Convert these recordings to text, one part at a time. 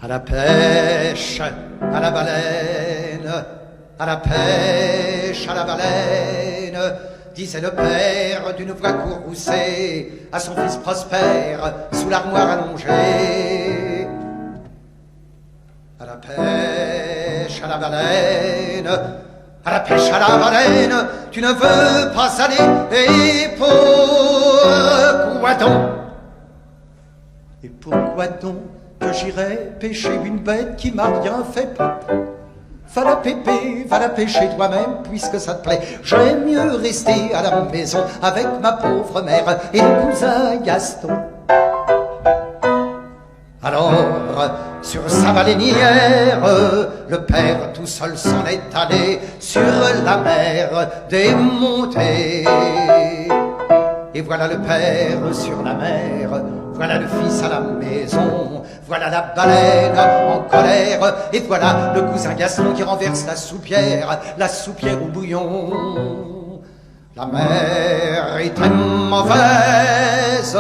À la pêche, à la baleine, à la pêche, à la baleine, disait le père d'une voix courroucée à son fils Prosper sous l'armoire allongée. À la pêche, à la baleine, à la pêche, à la baleine, tu ne veux pas aller, et pourquoi donc? Et pourquoi donc que j'irais pêcher une bête qui m'a rien fait? Va la pépé, va la pêcher toi-même puisque ça te plaît. J'aime mieux rester à la maison avec ma pauvre mère et le cousin Gaston. Alors, sur sa baleinière, le père tout seul s'en est allé sur la mer démontée. Et voilà le père sur la mer, voilà le fils à la maison, voilà la baleine en colère, et voilà le cousin Gaston qui renverse la soupière au bouillon. La mer était mauvaise,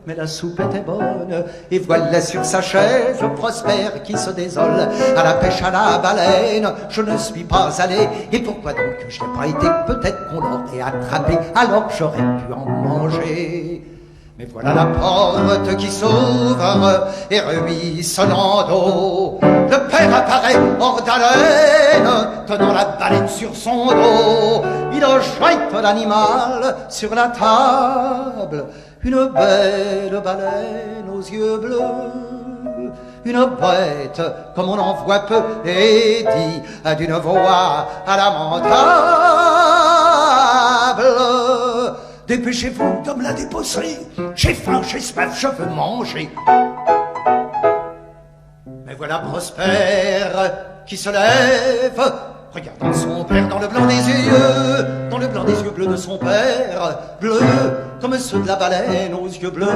mais la soupe était bonne, et voilà sur sa chaise Prosper qui se désole. À la pêche à la baleine, je ne suis pas allé, et pourquoi donc je n'ai pas été? Peut-être qu'on l'aurait attrapé, alors j'aurais pu en manger. Mais voilà la porte qui s'ouvre et ruisselant d'eau, le père apparaît hors d'haleine, tenant la baleine sur son dos. Il jette l'animal sur la table, une belle baleine aux yeux bleus, une bête comme on en voit peu, et dit d'une voix lamentable: dépêchez-vous de me la déposer, j'ai faim, j'ai soif, je veux manger. Mais voilà Prosper qui se lève, regardant son père dans le blanc des yeux, dans le blanc des yeux bleus de son père, bleus comme ceux de la baleine aux yeux bleus.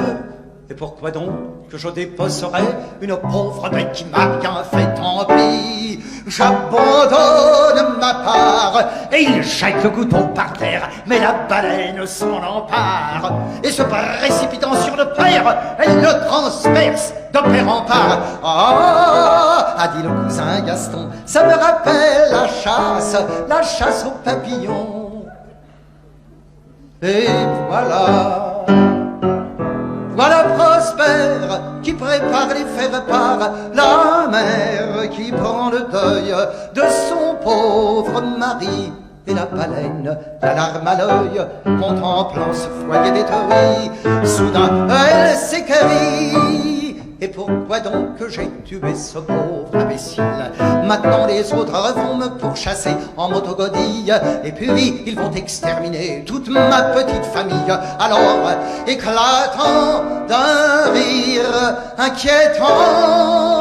Et pourquoi donc que je déposerais une pauvre bête qui m'a bien fait, tant pis, j'abandonne ma part. Et il jette le couteau par terre, mais la baleine s'en empare, et se précipitant sur le père, elle le transperce de père en part. Ah, a dit le cousin Gaston, ça me rappelle la chasse aux papillons. Et voilà Prosper qui prépare les faire-part, la mère qui prend le deuil de son pauvre mari, et la baleine, la larme à l'œil, contemplant ce foyer détruit. Soudain elle s'écrie: et pourquoi donc que j'ai tué ce pauvre imbécile? Maintenant les autres vont me pourchasser en motogodille, et puis ils vont exterminer toute ma petite famille. Alors, éclatant d'un rire inquiétant,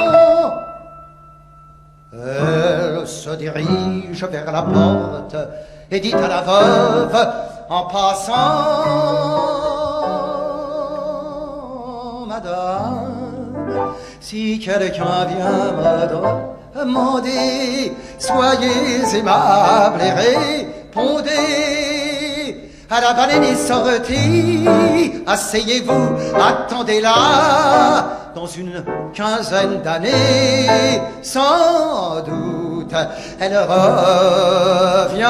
elle se dirige vers la porte et dit à la veuve en passant: madame, si quelqu'un vient me demander, soyez aimable et répondez à la baleine est sortie, asseyez-vous, attendez-la. Dans une quinzaine d'années, sans doute, elle reviendra.